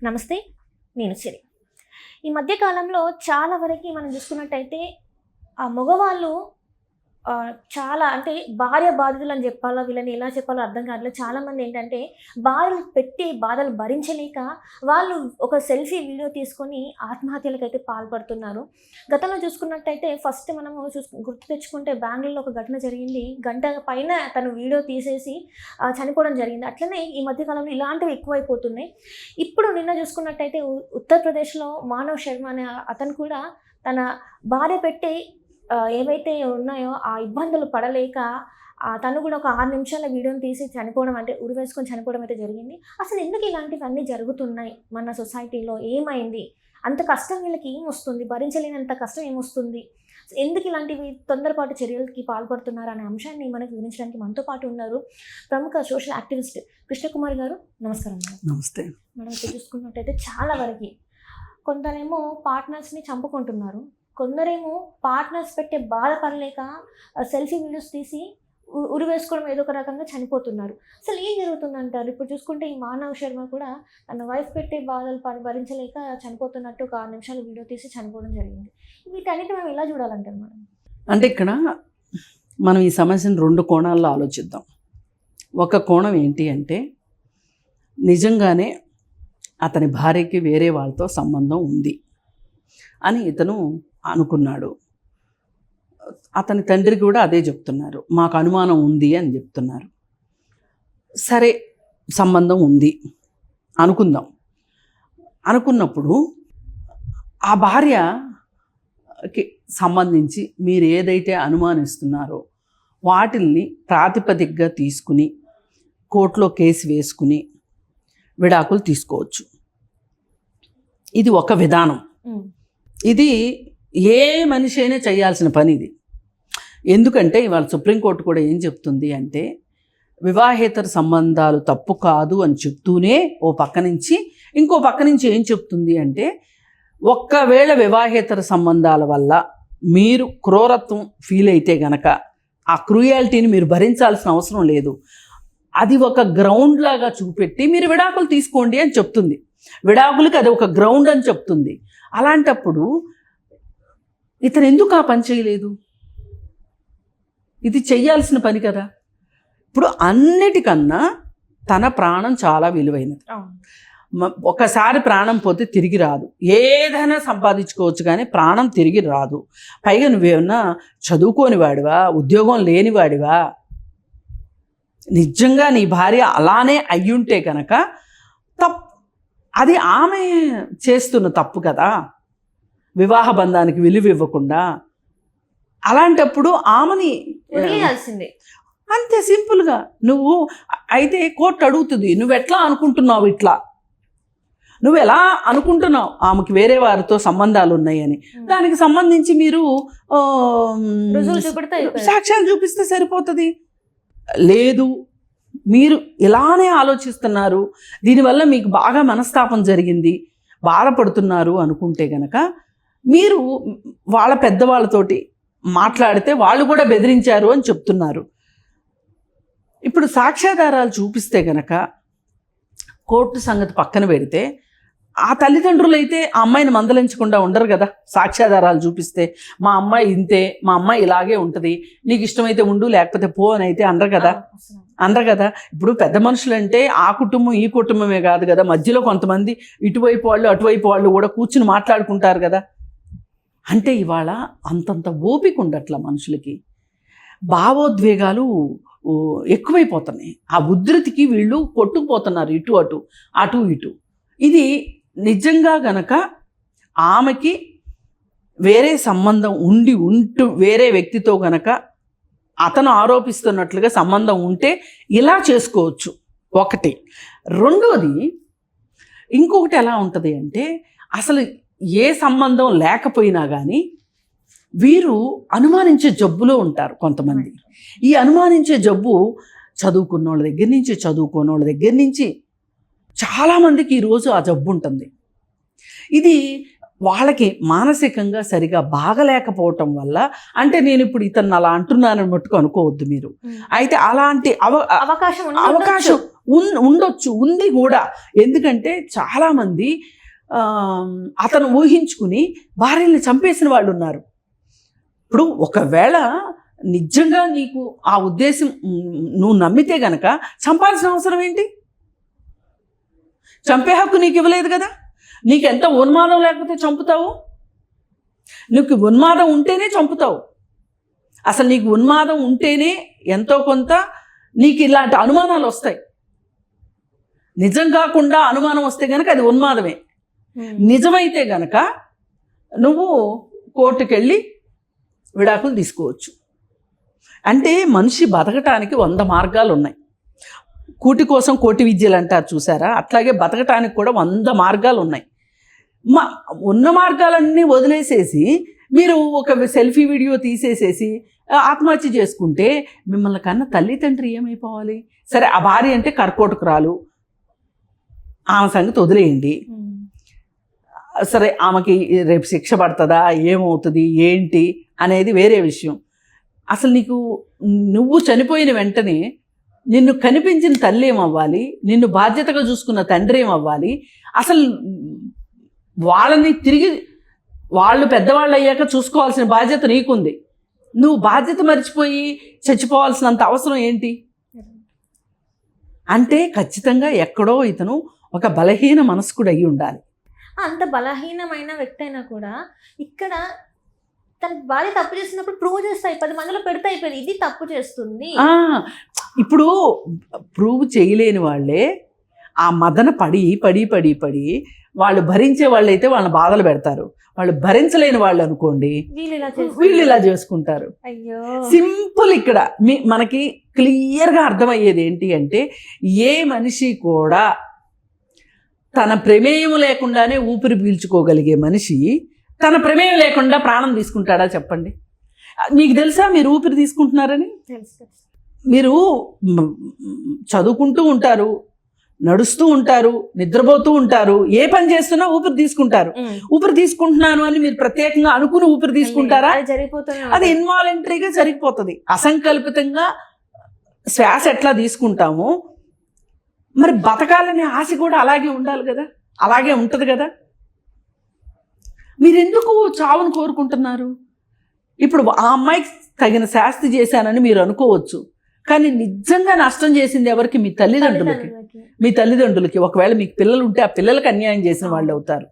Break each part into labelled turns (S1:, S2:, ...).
S1: నమస్తే, నేను సిరి. ఈ మధ్య కాలంలో చాలా వరకి మనం చూసుకున్నట్టయితే ఆ మగవాళ్ళు చాలా అంటే భార్య బాధితులు అని చెప్పాలా, వీళ్ళని ఎలా చెప్పాలో అర్థం కావట్లేదు. చాలామంది ఏంటంటే భార్యలు పెట్టి బాధలు భరించలేక వాళ్ళు ఒక సెల్ఫీ వీడియో తీసుకొని ఆత్మహత్యలకైతే పాల్పడుతున్నారు. గతంలో చూసుకున్నట్టయితే ఫస్ట్ మనము గుర్తు తెచ్చుకుంటే బెంగళూరులో ఒక ఘటన జరిగింది. గంట పైన తను వీడియో తీసేసి చనిపోవడం జరిగింది. అట్లనే ఈ మధ్యకాలంలో ఇలాంటివి ఎక్కువైపోతున్నాయి. ఇప్పుడు నిన్న చూసుకున్నట్టయితే ఉత్తరప్రదేశ్లో మానవ్ శర్మ అనే అతను కూడా తన భార్య పెట్టి ఏవైతే ఉన్నాయో ఆ ఇబ్బందులు పడలేక తను కూడా ఒక 6 నిమిషాల వీడియోని తీసి చనిపోవడం, అంటే ఉరివేసుకొని చనిపోవడం అయితే జరిగింది. అసలు ఎందుకు ఇలాంటివన్నీ జరుగుతున్నాయి మన సొసైటీలో? ఏమైంది? అంత కష్టం వీళ్ళకి ఏమొస్తుంది? భరించలేనంత కష్టం ఏమొస్తుంది? ఎందుకు ఇలాంటివి తొందరపాటు చర్యలకి పాల్పడుతున్నారు అనే అంశాన్ని మనకు వివరించడానికి మనతో పాటు ఉన్నారు ప్రముఖ సోషల్ యాక్టివిస్ట్ కృష్ణకుమారి గారు. నమస్కారం మేడం.
S2: నమస్తే
S1: మనం ఇక్కడ చూసుకున్నట్టయితే చాలా వరకు కొందరేమో పార్ట్నర్స్ని చంపుకుంటున్నారు, కొందరేమో పార్ట్నర్స్ పెట్టే బాధపడలేక సెల్ఫీ వీడియోస్ తీసి ఉరి వేసుకోవడం, ఏదో ఒక రకంగా చనిపోతున్నారు. అసలు ఏం జరుగుతుందంటారు? ఇప్పుడు చూసుకుంటే ఈ మానవ్ శర్మ కూడా తన వైఫ్ పెట్టే బాధలు భరించలేక చనిపోతున్నట్టు ఒక 6 నిమిషాల వీడియో తీసి చనిపోవడం జరిగింది. వీటన్నిటి మనం ఎలా చూడాలంటారు మేడం?
S2: అంటే ఇక్కడ మనం ఈ సమస్యను 2 కోణాల్లో ఆలోచిద్దాం. ఒక కోణం ఏంటి అంటే, నిజంగానే అతని భార్యకి వేరే వాళ్ళతో సంబంధం ఉంది అని ఇతను అనుకున్నాడు. అతని తండ్రి కూడా అదే చెప్తున్నారు, మాకు అనుమానం ఉంది అని చెప్తున్నారు. సరే, సంబంధం ఉంది అనుకుందాం. అనుకున్నప్పుడు ఆ భార్యకి సంబంధించి మీరు ఏదైతే అనుమానిస్తున్నారో వాటిల్ని ప్రాతిపదికగా తీసుకుని కోర్టులో కేసు వేసుకుని విడాకులు తీసుకోవచ్చు. ఇది ఒక విధానం. ఇది ఏ మనిషి అయినా చేయాల్సిన పని ఇది. ఎందుకంటే ఇవాళ సుప్రీంకోర్టు కూడా ఏం చెప్తుంది అంటే, వివాహేతర సంబంధాలు తప్పు కాదు అని చెప్తూనే ఓ పక్క నుంచి ఇంకో పక్క నుంచి ఏం చెప్తుంది అంటే, ఒక్కవేళ వివాహేతర సంబంధాల వల్ల మీరు క్రూరత్వం ఫీల్ అయితే గనక ఆ క్రూయాలిటీని మీరు భరించాల్సిన అవసరం లేదు, అది ఒక గ్రౌండ్ లాగా చూపెట్టి మీరు విడాకులు తీసుకోండి అని చెప్తుంది. విడాకులకి అది ఒక గ్రౌండ్ అని చెప్తుంది. అలాంటప్పుడు ఇతను ఎందుకు ఆ పని చేయలేదు? ఇది చెయ్యాల్సిన పని కదా. ఇప్పుడు అన్నిటికన్నా తన ప్రాణం చాలా విలువైనది. ఒకసారి ప్రాణం పోతే తిరిగి రాదు. ఏదైనా సంపాదించుకోవచ్చు కానీ ప్రాణం తిరిగి రాదు. పైగా నువ్వేమన్నా చదువుకోని వాడివా, ఉద్యోగం లేనివాడివా? నిజంగా నీ భార్య అలానే అయ్యుంటే కనుక అది ఆమె చేస్తున్న తప్పు కదా, వివాహ బంధానికి విలువ ఇవ్వకుండా. అలాంటప్పుడు ఆమెని
S1: వదిలేయాల్సిందే,
S2: అంతే సింపుల్గా. నువ్వు అయితే కోర్టు అడుగుతుంది, నువ్వు ఎట్లా అనుకుంటున్నావు, ఇట్లా నువ్వు ఎలా అనుకుంటున్నావు ఆమెకి వేరే వారితో సంబంధాలు ఉన్నాయని. దానికి సంబంధించి మీరు సాక్ష్యాలు చూపిస్తే సరిపోతుంది. లేదు, మీరు ఇలానే ఆలోచిస్తున్నారు, దీనివల్ల మీకు బాగా మనస్తాపం జరిగింది, బాధపడుతున్నారు అనుకుంటే గనక మీరు వాళ్ళ పెద్దవాళ్ళతోటి మాట్లాడితే వాళ్ళు కూడా బెదిరించారు అని చెప్తున్నారు. ఇప్పుడు సాక్ష్యాధారాలు చూపిస్తే గనక కోర్టు సంగతి పక్కన పెడితే, ఆ తల్లిదండ్రులు అయితే ఆ అమ్మాయిని మందలించకుండా ఉండరు కదా. సాక్ష్యాధారాలు చూపిస్తే మా అమ్మాయి ఇంతే, మా అమ్మాయి ఇలాగే ఉంటుంది, నీకు ఇష్టమైతే ఉండు లేకపోతే పో అని అయితే అనరు కదా. ఇప్పుడు పెద్ద మనుషులు అంటే ఆ కుటుంబం ఈ కుటుంబమే కాదు కదా, మధ్యలో కొంతమంది ఇటువైపు వాళ్ళు అటువైపు వాళ్ళు కూడా కూర్చుని మాట్లాడుకుంటారు కదా. అంటే ఇవాళ అంతంత ఓపిక ఉండట్ల మనుషులకి, భావోద్వేగాలు ఎక్కువైపోతున్నాయి. ఆ ఉధృతికి వీళ్ళు కొట్టుకుపోతున్నారు, అటు ఇటు. ఇది నిజంగా గనక ఆమెకి వేరే సంబంధం ఉంటూ వేరే వ్యక్తితో గనక అతను ఆరోపిస్తున్నట్లుగా సంబంధం ఉంటే ఇలా చేసుకోవచ్చు, ఒకటి. రెండోది, ఇంకొకటి ఎలా ఉంటుంది అంటే, అసలు ఏ సంబంధం లేకపోయినా కానీ వీరు అనుమానించే జబ్బులో ఉంటారు కొంతమంది. ఈ అనుమానించే జబ్బు చదువుకున్న వాళ్ళ దగ్గర నుంచి చదువుకోని వాళ్ళ దగ్గర నుంచి చాలామందికి ఈరోజు ఆ జబ్బు ఉంటుంది. ఇది వాళ్ళకి మానసికంగా సరిగా బాగలేకపోవటం వల్ల, అంటే నేను ఇప్పుడు ఇతను అలా అంటున్నానని మట్టుకు అనుకోవద్దు మీరు. అయితే అలాంటి అవకాశం ఉండొచ్చు, ఉంది కూడా. ఎందుకంటే చాలామంది అతను ఊహించుకుని భార్యల్ని చంపేసిన వాళ్ళు ఉన్నారు. ఇప్పుడు ఒకవేళ నిజంగా నీకు ఆ ఉద్దేశం నువ్వు నమ్మితే గనక చంపాల్సిన అవసరం ఏంటి? చంపే హక్కు నీకు ఇవ్వలేదు కదా. నీకెంత ఉన్మాదం లేకపోతే చంపుతావు? నీకు ఉన్మాదం ఉంటేనే చంపుతావు. అసలు నీకు ఉన్మాదం ఉంటేనే ఎంతో కొంత నీకు ఇలాంటి అనుమానాలు వస్తాయి. నిజం కాకుండా అనుమానం వస్తే గనక అది ఉన్మాదమే. నిజమైతే గనక నువ్వు కోర్టుకెళ్ళి విడాకులు తీసుకోవచ్చు. అంటే మనిషి బతకటానికి 100 మార్గాలు ఉన్నాయి. కూటి కోసం కోటి విద్యలు అంటారు చూసారా, అట్లాగే బతకటానికి కూడా 100 మార్గాలు ఉన్నాయి. ఉన్న మార్గాలన్నీ వదిలేసేసి మీరు ఒక సెల్ఫీ వీడియో తీసేసేసి ఆత్మహత్య చేసుకుంటే మిమ్మల్ని కన్నా తల్లిదండ్రి ఏమైపోవాలి? సరే, ఆ భార్య అంటే కర్కోటకురాలు, ఆమె సంగతి వదిలేయండి. సరే, ఆమెకి రేపు శిక్ష పడుతుందా, ఏమవుతుంది ఏంటి అనేది వేరే విషయం. అసలు నువ్వు చనిపోయిన వెంటనే నిన్ను కనిపించిన తల్లి ఏమవ్వాలి? నిన్ను బాధ్యతగా చూసుకున్న తండ్రి ఏమవ్వాలి? అసలు వాళ్ళని తిరిగి వాళ్ళు పెద్దవాళ్ళు అయ్యాక చూసుకోవాల్సిన బాధ్యత నీకుంది. నువ్వు బాధ్యత మర్చిపోయి చచ్చిపోవాల్సినంత అవసరం ఏంటి? అంటే ఖచ్చితంగా ఎక్కడో ఇతను ఒక బలహీన మనస్కుడు అయి ఉండాలి.
S1: అంత బలహీనమైన వ్యక్తి అయినా కూడా ఇక్కడ తన భార్య తప్పు చేసినప్పుడు ప్రూవ్ చేస్తాయి, 10 మందిలో పెడితే అయిపోయింది, ఇది తప్పు చేస్తుంది.
S2: ఇప్పుడు ప్రూవ్ చేయలేని వాళ్ళే ఆ మదన పడి పడి పడి పడి వాళ్ళు భరించే వాళ్ళైతే వాళ్ళని బాధలు పెడతారు. వాళ్ళు భరించలేని వాళ్ళు అనుకోండి, వీళ్ళు ఇలా చేసుకుంటారు.
S1: అయ్యో,
S2: సింపుల్. ఇక్కడ మనకి క్లియర్గా అర్థమయ్యేది ఏంటి అంటే, ఏ మనిషి కూడా తన ప్రమేయం లేకుండానే ఊపిరి పీల్చుకోగలిగే మనిషి తన ప్రమేయం లేకుండా ప్రాణం తీసుకుంటాడా చెప్పండి? మీకు తెలుసా మీరు ఊపిరి తీసుకుంటున్నారని? మీరు చదువుకుంటూ ఉంటారు, నడుస్తూ ఉంటారు, నిద్రపోతూ ఉంటారు, ఏ పని చేస్తున్నా ఊపిరి తీసుకుంటారు. ఊపిరి తీసుకుంటున్నాను అని మీరు ప్రత్యేకంగా అనుకుని ఊపిరి తీసుకుంటారా? అది ఇన్వాలంటరీగా జరిగిపోతుంది. అసంకల్పితంగా శ్వాస ఎట్లా తీసుకుంటామో మరి బతకాలనే ఆశ కూడా అలాగే ఉండాలి కదా, అలాగే ఉంటుంది కదా. మీరెందుకు చావును కోరుకుంటున్నారు? ఇప్పుడు ఆ అమ్మాయికి తగిన శాస్తి చేశానని మీరు అనుకోవచ్చు, కానీ నిజంగా నష్టం చేసింది ఎవరికి? మీ తల్లిదండ్రులకి. మీ తల్లిదండ్రులకి. ఒకవేళ మీకు పిల్లలు ఉంటే ఆ పిల్లలకి అన్యాయం చేసిన వాళ్ళు అవుతారు.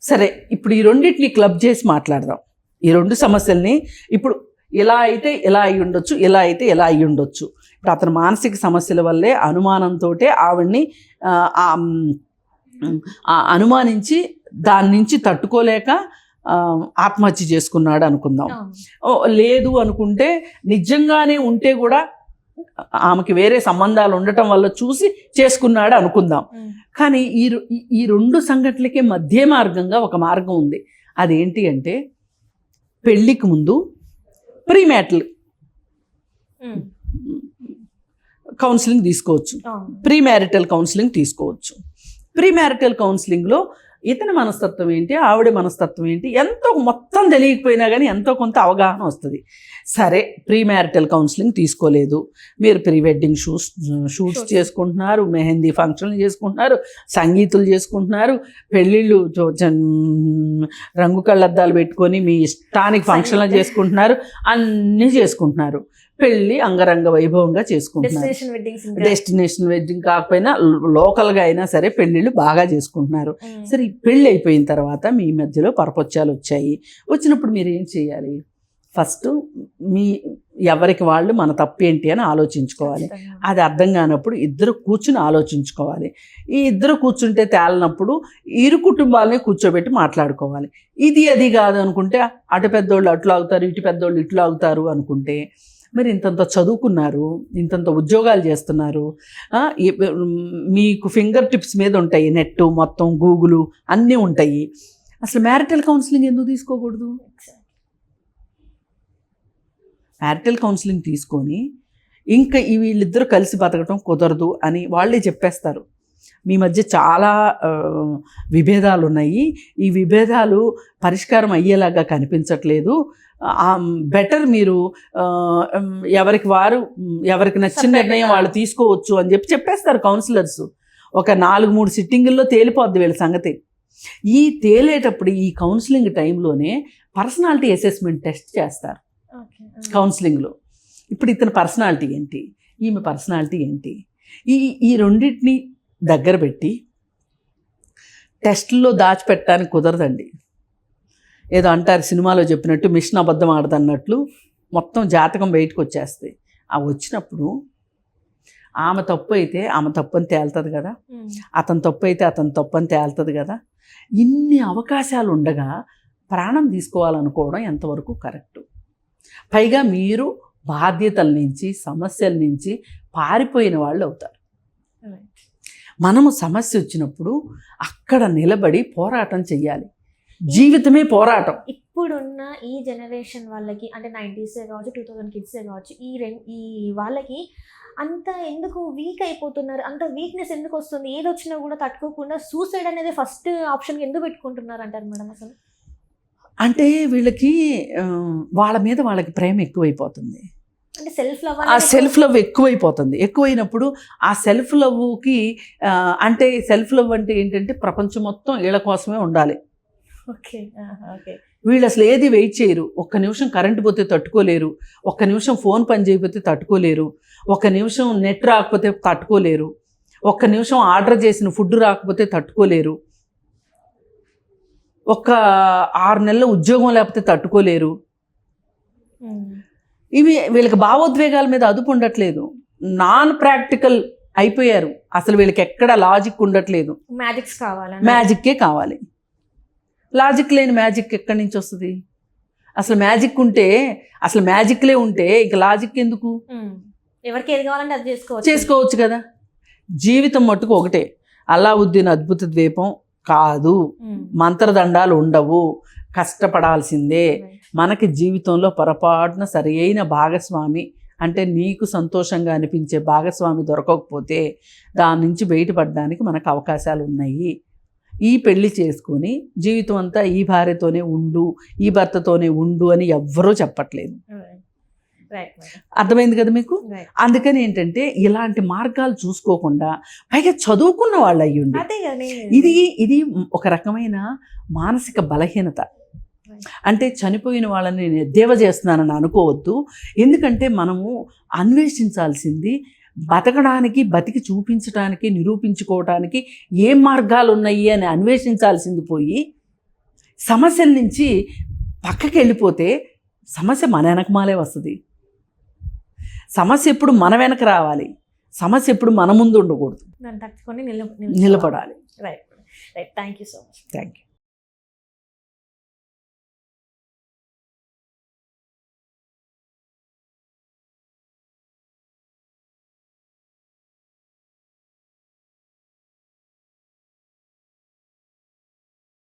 S2: సరే, ఇప్పుడు ఈ రెండింటిని క్లబ్ చేసి మాట్లాడదాం. ఈ 2 సమస్యల్ని ఇప్పుడు ఇలా అయితే ఇలా అయి ఉండొచ్చు, ఇలా అయితే ఇలా అయి ఉండొచ్చు. ఇప్పుడు అతని మానసిక సమస్యల వల్లే అనుమానంతో ఆవిడ్ని అనుమానించి దాని నుంచి తట్టుకోలేక ఆత్మహత్య చేసుకున్నాడు అనుకుందాం. లేదు అనుకుంటే నిజంగానే ఉంటే కూడా ఆమెకి వేరే సంబంధాలు ఉండటం వల్ల చూసి చేసుకున్నాడు అనుకుందాం. కానీ ఈ 2 సంఘటనలకి మధ్య మార్గంగా ఒక మార్గం ఉంది. అదేంటి అంటే, పెళ్ళికి ముందు ప్రీ మ్యారిటల్ కౌన్సిలింగ్ తీసుకోవచ్చు, ప్రీ మ్యారిటల్ కౌన్సిలింగ్ తీసుకోవచ్చు. ప్రీ మ్యారిటల్ కౌన్సిలింగ్లో ఇతని మనస్తత్వం ఏంటి, ఆవిడ మనస్తత్వం ఏంటి, ఎంతో మొత్తం తెలియకపోయినా కానీ ఎంతో కొంత అవగాహన వస్తుంది. సరే, ప్రీ మ్యారిటల్ కౌన్సిలింగ్ తీసుకోలేదు, మీరు ప్రీ వెడ్డింగ్ షూట్స్ చేసుకుంటున్నారు, మెహందీ ఫంక్షన్లు చేసుకుంటున్నారు, సంగీతులు చేసుకుంటున్నారు, పెళ్ళిళ్ళు రంగు కళ్ళద్దాలు పెట్టుకొని మీ ఇష్టానికి ఫంక్షన్లు చేసుకుంటున్నారు, అన్నీ చేసుకుంటున్నారు. పెళ్ళి అంగరంగ వైభవంగా చేసుకుంటున్నారు. డెస్టినేషన్ వెడ్డింగ్ కాకపోయినా లోకల్గా అయినా సరే పెళ్ళిళ్ళు బాగా చేసుకుంటున్నారు. సరే, పెళ్ళి అయిపోయిన తర్వాత మీ మధ్యలో పరపొచ్చాలు వచ్చాయి. వచ్చినప్పుడు మీరు ఏం చేయాలి? ఫస్ట్ ఎవరికి వాళ్ళు మన తప్పు ఏంటి అని ఆలోచించుకోవాలి. అది అర్థం కానప్పుడు ఇద్దరు కూర్చుని ఆలోచించుకోవాలి. ఈ ఇద్దరు కూర్చుంటే తేలినప్పుడు ఇరు కుటుంబాలని కూర్చోబెట్టి మాట్లాడుకోవాలి. ఇది అది కాదు అనుకుంటే అటు పెద్దోళ్ళు అట్లా అవుతారు, ఇటు పెద్దోళ్ళు ఇట్లా అవుతారు అనుకుంటే, మరి ఇంతంత చదువుకున్నారు, ఇంతంత ఉద్యోగాలు చేస్తున్నారు, మీకు ఫింగర్ టిప్స్ మీద ఉంటాయి, నెట్ మొత్తం గూగుల్ అన్నీ ఉంటాయి. అసలు మ్యారిటల్ కౌన్సిలింగ్ ఎందుకు తీసుకోకూడదు? మ్యారిటల్ కౌన్సిలింగ్ తీసుకొని ఇంకా వీళ్ళిద్దరూ కలిసి బతకటం కుదరదు అని వాళ్ళే చెప్పేస్తారు. మీ మధ్య చాలా విభేదాలు ఉన్నాయి, ఈ విభేదాలు పరిష్కారం అయ్యేలాగా కనిపించట్లేదు, బెటర్ మీరు ఎవరికి నచ్చిన నిర్ణయం వాళ్ళు తీసుకోవచ్చు అని చెప్పేస్తారు కౌన్సిలర్స్. ఒక 4-3 సిట్టింగుల్లో తేలిపోద్ది వీళ్ళ సంగతి. ఈ తేలేటప్పుడు ఈ కౌన్సిలింగ్ టైంలోనే పర్సనాలిటీ అసెస్మెంట్ టెస్ట్ చేస్తారు కౌన్సిలింగ్లో. ఇప్పుడు ఇతని పర్సనాలిటీ ఏంటి, ఈమె పర్సనాలిటీ ఏంటి, ఈ రెండింటిని దగ్గర పెట్టి టెస్ట్లో దాచిపెట్టడానికి కుదరదండి. ఏదో అంటారు సినిమాలో చెప్పినట్టు మిషన్ అబద్ధం ఆడదన్నట్లు మొత్తం జాతకం బయటకు వచ్చేస్తాయి. ఆ వచ్చినప్పుడు ఆమె తప్పు అయితే ఆమె తప్పు అని తేలుతుంది కదా, అతని తప్పు అయితే అతని తప్పు అని తేలుతుంది కదా. ఇన్ని అవకాశాలు ఉండగా ప్రాణం తీసుకోవాలనుకోవడం ఎంతవరకు కరెక్టు? పైగా మీరు బాధ్యతల నుంచి సమస్యల నుంచి పారిపోయిన వాళ్ళు అవుతారు. మనము సమస్య వచ్చినప్పుడు అక్కడ నిలబడి పోరాటం చెయ్యాలి. జీవితమే పోరాటం.
S1: ఇప్పుడున్న ఈ జనరేషన్ వాళ్ళకి అంటే 90s కావచ్చు 2000 కిడ్సే కావచ్చు ఈ వాళ్ళకి అంత ఎందుకు వీక్ అయిపోతున్నారు, అంత వీక్నెస్ ఎందుకు వస్తుంది? ఏది వచ్చినా కూడా తట్టుకోకుండా సూసైడ్ అనేది ఫస్ట్ ఆప్షన్ ఎందుకు పెట్టుకుంటున్నారు అంటారు మేడం? అసలు
S2: అంటే వీళ్ళకి వాళ్ళ మీద వాళ్ళకి ప్రేమ ఎక్కువైపోతుంది,
S1: అంటే సెల్ఫ్
S2: లవ్ ఎక్కువైనప్పుడు ఆ సెల్ఫ్ లవ్కి అంటే సెల్ఫ్ లవ్ అంటే ఏంటంటే ప్రపంచం మొత్తం వీళ్ళ కోసమే ఉండాలి. వీళ్ళు అసలు ఏది వెయిట్ చేయరు. ఒక్క నిమిషం కరెంటు పోతే తట్టుకోలేరు, ఒక్క నిమిషం ఫోన్ పని చేయకపోతే తట్టుకోలేరు, ఒక్క నిమిషం నెట్ రాకపోతే తట్టుకోలేరు, ఒక్క నిమిషం ఆర్డర్ చేసిన ఫుడ్ రాకపోతే తట్టుకోలేరు, ఒక్క 6 నెలల ఉద్యోగం లేకపోతే తట్టుకోలేరు. ఇవి వీళ్ళకి భావోద్వేగాల మీద అదుపు ఉండట్లేదు, నాన్ ప్రాక్టికల్ అయిపోయారు. అసలు వీళ్ళకి ఎక్కడ లాజిక్ ఉండట్లేదు, మ్యాజిక్కే కావాలి. లాజిక్ లేని మ్యాజిక్ ఎక్కడి నుంచి వస్తుంది? అసలు మ్యాజిక్ ఉంటే, అసలు మ్యాజిక్లే ఉంటే ఇక లాజిక్ ఎందుకు?
S1: ఎవరికి ఏది కావాలంటే అది
S2: చేసుకోవచ్చు కదా. జీవితం మట్టుకు ఒకటే, అల్లావుద్దీన్ అద్భుత ద్వీపం కాదు, మంత్రదండాలు ఉండవు, కష్టపడాల్సిందే. మనకి జీవితంలో పొరపాటున సరైన భాగస్వామి అంటే నీకు సంతోషంగా అనిపించే భాగస్వామి దొరకకపోతే దాని నుంచి బయటపడడానికి మనకు అవకాశాలు ఉన్నాయి. ఈ పెళ్లి చేసుకొని జీవితం అంతా ఈ భార్యతోనే ఉండు, ఈ భర్తతోనే ఉండు అని ఎవ్వరూ చెప్పట్లేదు. అర్థమైంది కదా మీకు? అందుకని ఏంటంటే ఇలాంటి మార్గాలు చూసుకోకుండా పైగా చదువుకున్న వాళ్ళు అయ్యుండి ఇది ఒక రకమైన మానసిక బలహీనత. అంటే చనిపోయిన వాళ్ళని నేను ఎద్దేవా చేస్తున్నానని అనుకోవద్దు. ఎందుకంటే మనము అన్వేషించాల్సింది బతకడానికి, బతికి చూపించడానికి, నిరూపించుకోవడానికి ఏం మార్గాలు ఉన్నాయి అని అన్వేషించాల్సింది పోయి సమస్యల నుంచి పక్కకి వెళ్ళిపోతే సమస్య మన వెనకమాలే వస్తుంది. సమస్య ఎప్పుడు మన వెనక రావాలి, సమస్య ఎప్పుడు మన ముందు ఉండకూడదు,
S1: తట్టుకొని
S2: నిలబడాలి.
S1: Right. Thank you so much.
S2: Thank you.